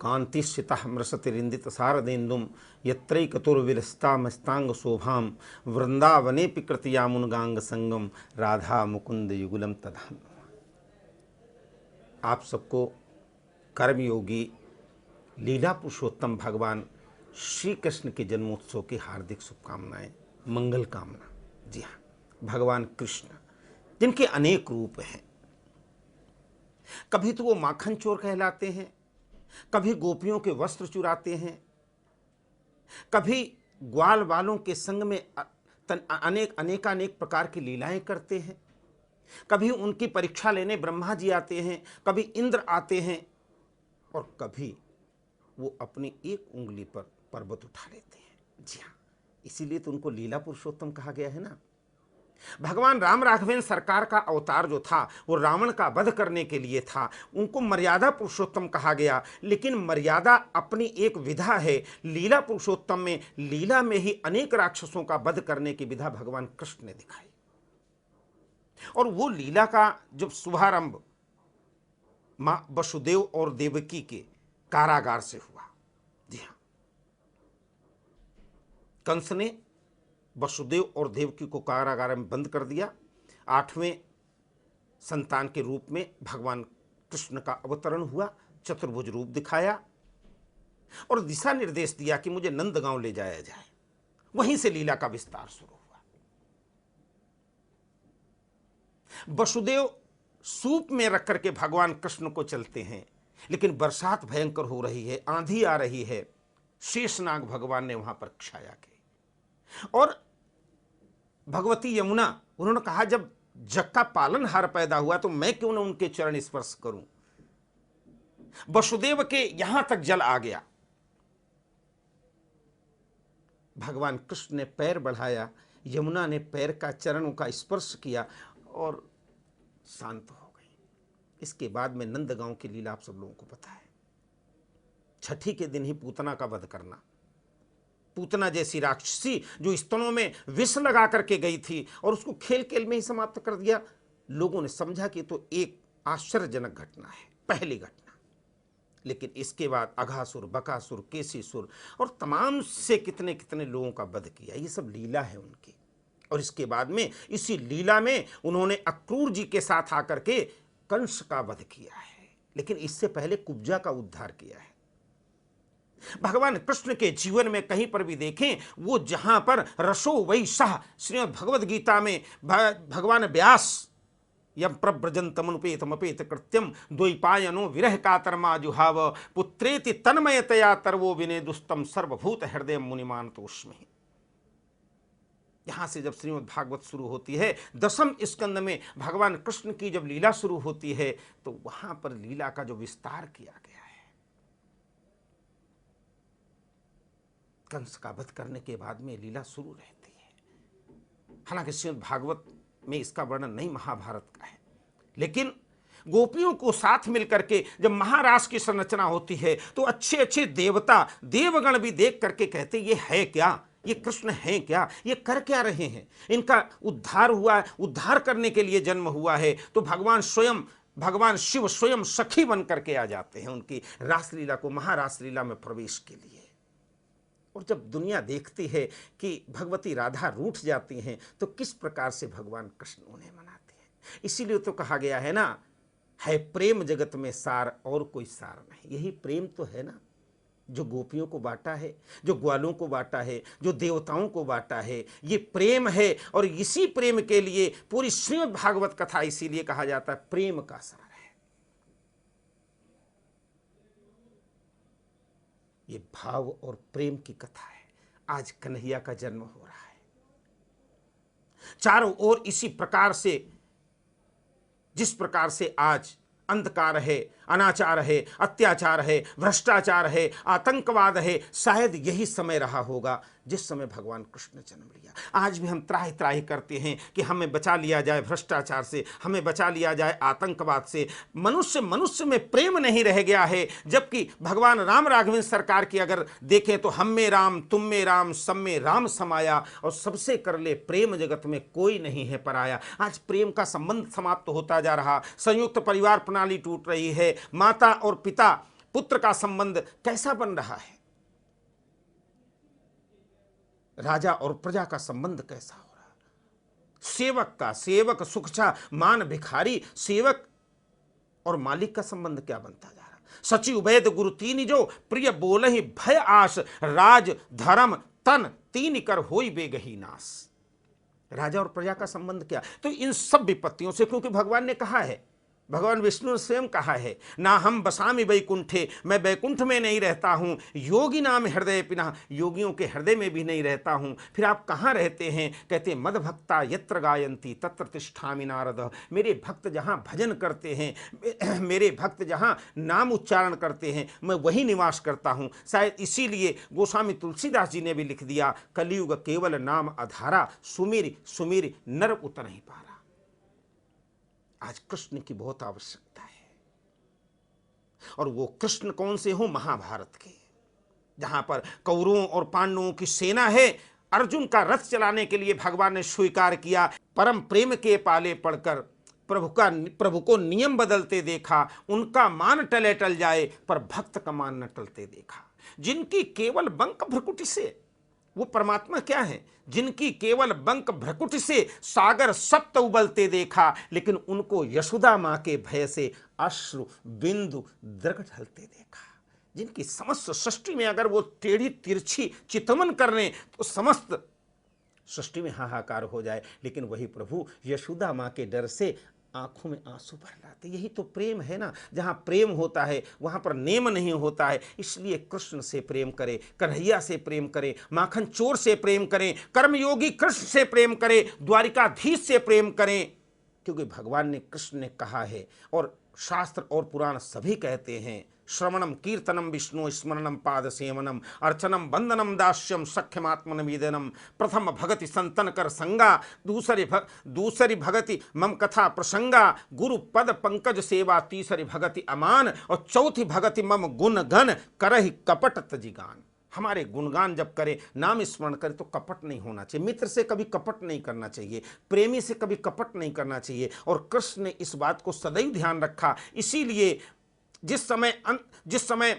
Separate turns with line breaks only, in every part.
कांतिश्चितः मृषतिरिंदित शारदेन्दुम यत्रैकतुर्विलसितामस्तांग शोभाम वृंदावनेऽपि कृतयामुनगांग संगम राधा मुकुंद युगलम तदा। आप सबको कर्मयोगी लीला पुरुषोत्तम भगवान श्री कृष्ण के जन्मोत्सव की हार्दिक शुभकामनाएं, मंगल कामना। जी हाँ, भगवान कृष्ण जिनके अनेक रूप हैं, कभी तो वो माखन चोर कहलाते हैं, कभी गोपियों के वस्त्र चुराते हैं, कभी ग्वाल वालों के संग में अनेकानेक प्रकार की लीलाएं करते हैं, कभी उनकी परीक्षा लेने ब्रह्मा जी आते हैं, कभी इंद्र आते हैं, और कभी वो अपनी एक उंगली पर पर्वत उठा लेते हैं। जी हाँ, इसीलिए तो उनको लीला पुरुषोत्तम कहा गया है ना। भगवान राम राघवेंद्र सरकार का अवतार जो था वो रावण का वध करने के लिए था, उनको मर्यादा पुरुषोत्तम कहा गया। लेकिन मर्यादा अपनी एक विधा है, लीला पुरुषोत्तम में, लीला में ही अनेक राक्षसों का वध करने की विधा भगवान कृष्ण ने दिखाई। और वो लीला का जब शुभारंभ मां वसुदेव और देवकी के कारागार से हुआ। जी हाँ, कंस ने वसुदेव और देवकी को कारागार में बंद कर दिया। 8वें संतान के रूप में भगवान कृष्ण का अवतरण हुआ, चतुर्भुज रूप दिखाया और दिशा निर्देश दिया कि मुझे नंदगांव ले जाया जाए। वहीं से लीला का विस्तार शुरू हुआ। वसुदेव सूप में रख करके भगवान कृष्ण को चलते हैं, लेकिन बरसात भयंकर हो रही है, आंधी आ रही है। शेषनाग भगवान ने वहां पर छाया की और भगवती यमुना, उन्होंने कहा जब जग का पालनहार पैदा हुआ तो मैं क्यों न उनके चरण स्पर्श करूं। वसुदेव के यहां तक जल आ गया। भगवान कृष्ण ने पैर बढ़ाया, यमुना ने पैर का चरणों का स्पर्श किया और शांत हो गई। इसके बाद में नंदगांव की लीला आप सब लोगों को पता है। छठी के दिन ही पूतना का वध करना, पूतना जैसी राक्षसी जो स्तनों में विष लगा करके गई थी और उसको खेल खेल में ही समाप्त कर दिया। लोगों ने समझा कि तो एक आश्चर्यजनक घटना है, पहली घटना। लेकिन इसके बाद अघासुर, बकासुर, केसीसुर और तमाम से कितने कितने लोगों का वध किया। ये सब लीला है उनकी। और इसके बाद में इसी लीला में उन्होंने अक्रूर जी के साथ आकर के कंस का वध किया है, लेकिन इससे पहले कुब्जा का उद्धार किया है। भगवान कृष्ण के जीवन में कहीं पर भी देखें, वो जहां पर रसो वही सह, श्रीमद् भगवद गीता में भगवान व्यास यम प्रव्रजंतमनुपेतमपेत कृत्यम द्वैपायनो विरह कातरमा जुहाव पुत्रेति तन्मयतया तरवो विने दुस्तम सर्वभूत हृदय मुनिमान तोष्मि। यहां से जब श्रीमद् भागवत शुरू होती है, 10वें स्कंद में भगवान कृष्ण की जब लीला शुरू होती है, तो वहां पर लीला का जो विस्तार किया गया है। कंस का वध करने के बाद में लीला शुरू रहती है। हालांकि श्रीमद् भागवत में इसका वर्णन नहीं, महाभारत का है। लेकिन गोपियों को साथ मिलकर के जब महारास की संरचना होती है तो अच्छे अच्छे देवता देवगण भी देख करके कहते ये है क्या, ये कृष्ण है क्या, ये कर क्या रहे हैं, इनका उद्धार हुआ है, उद्धार करने के लिए जन्म हुआ है। तो भगवान शिव स्वयं सखी बन करके आ जाते हैं उनकी रासलीला को, महारासलीला में प्रवेश के लिए। और जब दुनिया देखती है कि भगवती राधा रूठ जाती हैं तो किस प्रकार से भगवान कृष्ण उन्हें मनाते हैं। इसीलिए तो कहा गया है ना, है प्रेम जगत में सार और कोई सार नहीं। यही प्रेम तो है ना, जो गोपियों को बांटा है, जो ग्वालों को बांटा है, जो देवताओं को बांटा है, ये प्रेम है। और इसी प्रेम के लिए पूरी श्रीमद् भागवत कथा इसीलिए कहा जाता है प्रेम का सार है। ये भाव और प्रेम की कथा है। आज कन्हैया का जन्म हो रहा है। चारों ओर इसी प्रकार से, जिस प्रकार से आज अंधकार है, अनाचार है, अत्याचार है, भ्रष्टाचार है, आतंकवाद है, शायद यही समय रहा होगा जिस समय भगवान कृष्ण ने जन्म लिया। आज भी हम त्राहि त्राहि करते हैं कि हमें बचा लिया जाए भ्रष्टाचार से, हमें बचा लिया जाए आतंकवाद से। मनुष्य में प्रेम नहीं रह गया है। जबकि भगवान राम राघवेंद्र सरकार की अगर देखें तो हम में राम, तुम में राम, सब में राम समाया, और सबसे कर ले प्रेम जगत में कोई नहीं है पराया। आज प्रेम का संबंध समाप्त होता जा रहा, संयुक्त परिवार प्रणाली टूट रही है, माता और पिता पुत्र का संबंध कैसा बन रहा है, राजा और प्रजा का संबंध कैसा हो रहा है, सेवक सुखचा मान भिखारी, सेवक और मालिक का संबंध क्या बनता जा रहा। सचिव वैद गुरु तीन जो, प्रिय बोलहि भय आस, राज धर्म तन तीन कर होई बेगही नाश। राजा और प्रजा का संबंध क्या, तो इन सब विपत्तियों से, क्योंकि भगवान ने कहा है, भगवान विष्णु ने स्वयं कहा है, ना हम बसामि वैकुंठे, मैं वैकुंठ में नहीं रहता हूँ, योगी नाम हृदय पिना, योगियों के हृदय में भी नहीं रहता हूँ। फिर आप कहाँ रहते हैं, कहते मद भक्ता यत्र गायंती तत्र तिष्ठामि नारद, मेरे भक्त जहाँ भजन करते हैं, मेरे भक्त जहाँ नाम उच्चारण करते हैं, मैं वही निवास करता हूँ। शायद इसीलिए गोस्वामी तुलसीदास जी ने भी लिख दिया, कलयुग केवल नाम आधारा, सुमिर सुमिर नर उतर नहीं पा रहा। आज कृष्ण की बहुत आवश्यकता है, और वो कृष्ण कौन से हो, महाभारत के, जहां पर कौरवों और पांडवों की सेना है। अर्जुन का रथ चलाने के लिए भगवान ने स्वीकार किया, परम प्रेम के पाले पड़कर प्रभु को नियम बदलते देखा, उनका मान टले टल जाए पर भक्त का मान न टलते देखा। जिनकी केवल बंक भ्रकुटी से, वो परमात्मा क्या है, जिनकी केवल बंक भ्रकुटी से सागर सप्त उबलते देखा, लेकिन उनको यशोदा मां के भय से अश्रु बिंदु दृग ढलते देखा। जिनकी समस्त सृष्टि में अगर वो टेढ़ी तिरछी चितवन करने तो समस्त सृष्टि में हाहाकार हो जाए, लेकिन वही प्रभु यशोदा मां के डर से आंखों में आंसू भर लाते। यही तो प्रेम है ना, जहाँ प्रेम होता है वहाँ पर नेम नहीं होता है। इसलिए कृष्ण से प्रेम करें, कन्हैया से प्रेम करें, माखन चोर से प्रेम करें, कर्मयोगी कृष्ण से प्रेम करें, द्वारिकाधीश से प्रेम करें, क्योंकि भगवान ने, कृष्ण ने कहा है, और शास्त्र और पुराण सभी कहते हैं, श्रवणम कीर्तनम विष्णु स्मरणम पाद सेवनम अर्चनम वंदनम दास्यम सख्यमात्मनिवेदनम, प्रथम भगति संतन कर संगा, दूसरी भगति मम कथा प्रसंगा, गुरु पद पंकज सेवा, तीसरी भगति अमान, और चौथी भगति मम गुण गण करहि कपट तजिगान। हमारे गुणगान जब करें, नाम स्मरण करें तो कपट नहीं होना चाहिए, मित्र से कभी कपट नहीं करना चाहिए, प्रेमी से कभी कपट नहीं करना चाहिए। और कृष्ण ने इस बात को सदैव ध्यान रखा। इसीलिए जिस समय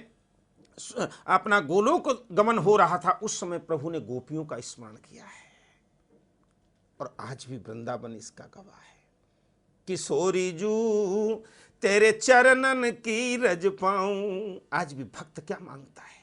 अपना गोलोक गमन हो रहा था, उस समय प्रभु ने गोपियों का स्मरण किया है, और आज भी वृंदावन इसका गवाह है। किशोरी जू तेरे चरणन की रज पाऊं, आज भी भक्त क्या मांगता है।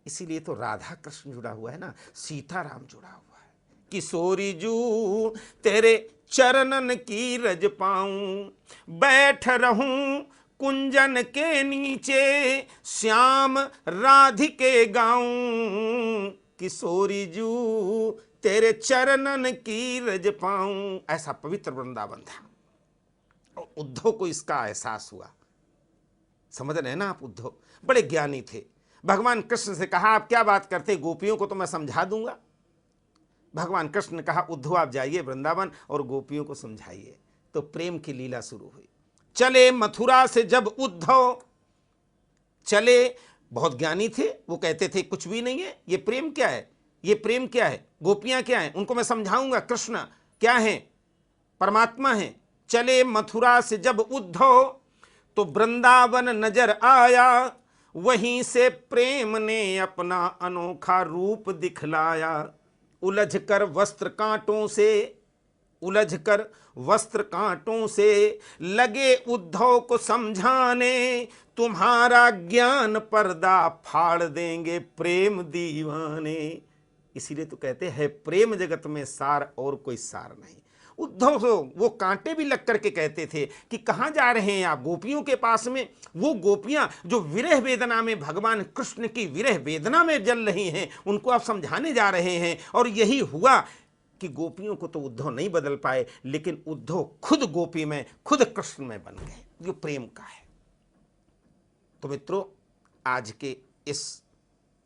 इसीलिए तो राधा कृष्ण जुड़ा हुआ है ना, सीताराम जुड़ा हुआ है। किशोरी जू तेरे चरणन की रज पाऊं, बैठ रहूं कुंजन के नीचे, श्याम राधिके गाऊं, किशोरी जू तेरे चरणन की रज पाऊं। ऐसा पवित्र वृंदावन था, और उद्धव को इसका एहसास हुआ। समझ रहे हैं ना आप, उद्धव बड़े ज्ञानी थे। भगवान कृष्ण से कहा, आप क्या बात करते, गोपियों को तो मैं समझा दूंगा। भगवान कृष्ण ने कहा, उद्धव आप जाइए वृंदावन और गोपियों को समझाइए। तो प्रेम की लीला शुरू हुई। चले मथुरा से जब उद्धव चले, बहुत ज्ञानी थे, वो कहते थे कुछ भी नहीं है, ये प्रेम क्या है, ये प्रेम क्या है, गोपियां क्या हैं, उनको मैं समझाऊंगा, कृष्ण क्या है, परमात्मा है। चले मथुरा से जब उद्धव, तो वृंदावन नजर आया, वहीं से प्रेम ने अपना अनोखा रूप दिखलाया। उलझकर वस्त्र कांटों से, उलझकर वस्त्र कांटों से, लगे उद्धव को समझाने, तुम्हारा ज्ञान पर्दा फाड़ देंगे प्रेम दीवाने। इसीलिए तो कहते हैं प्रेम जगत में सार और कोई सार नहीं। उद्धव को वो कांटे भी लग करके कहते थे कि कहाँ जा रहे हैं आप, गोपियों के पास में। वो गोपियां जो विरह वेदना में, भगवान कृष्ण की विरह वेदना में जल रही हैं, उनको आप समझाने जा रहे हैं। और यही हुआ कि गोपियों को तो उद्धव नहीं बदल पाए, लेकिन उद्धव खुद गोपी में, खुद कृष्ण में बन गए। ये प्रेम का है। तो मित्रों, आज के इस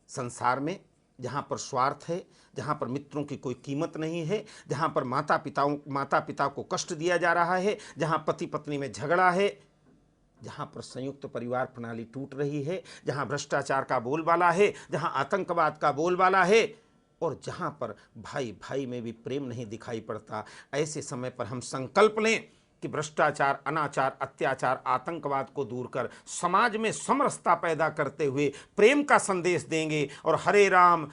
संसार में जहाँ पर स्वार्थ है, जहाँ पर मित्रों की कोई कीमत नहीं है, जहाँ पर माता पिता को कष्ट दिया जा रहा है, जहाँ पति पत्नी में झगड़ा है, जहाँ पर संयुक्त परिवार प्रणाली टूट रही है, जहाँ भ्रष्टाचार का बोलबाला है, जहाँ आतंकवाद का बोलबाला है, और जहाँ पर भाई भाई में भी प्रेम नहीं दिखाई पड़ता, ऐसे समय पर हम संकल्प लें कि भ्रष्टाचार, अनाचार, अत्याचार, आतंकवाद को दूर कर समाज में समरसता पैदा करते हुए प्रेम का संदेश देंगे और हरे राम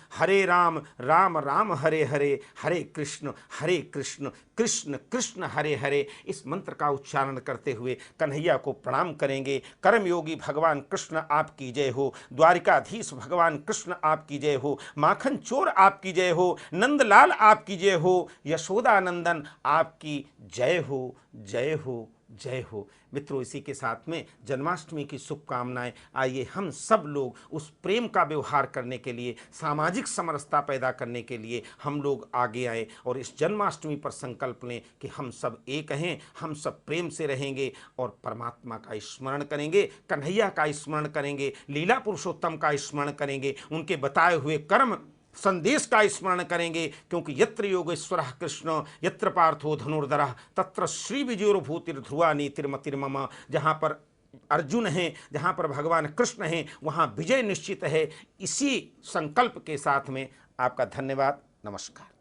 राम राम हरे हरे, हरे कृष्ण कृष्ण कृष्ण हरे हरे इस मंत्र का उच्चारण करते हुए कन्हैया को प्रणाम करेंगे। कर्मयोगी भगवान कृष्ण आपकी जय हो, द्वारिकाधीश भगवान कृष्ण आपकी जय हो, माखन चोर आपकी जय हो, नंदलाल आपकी जय हो, यशोदानंदन आपकी जय हो, जय हो, जय हो। मित्रों, इसी के साथ में जन्माष्टमी की शुभकामनाएं। आइए हम सब लोग उस प्रेम का व्यवहार करने के लिए, सामाजिक समरसता पैदा करने के लिए हम लोग आगे आए और इस जन्माष्टमी पर संकल्प लें कि हम सब एक हैं, हम सब प्रेम से रहेंगे और परमात्मा का स्मरण करेंगे, कन्हैया का स्मरण करेंगे, लीला पुरुषोत्तम का स्मरण करेंगे, उनके बताए हुए कर्म संदेश का स्मरण करेंगे। क्योंकि यत्र योगेश्वरः कृष्ण यत्र पार्थो धनुर्धरः तत्र श्री विजयोर्भूतिर्ध्रुवा नीतिर्मतिर्मम। जहाँ पर अर्जुन हैं, जहाँ पर भगवान कृष्ण हैं, वहाँ विजय निश्चित है। इसी संकल्प के साथ में आपका धन्यवाद। नमस्कार।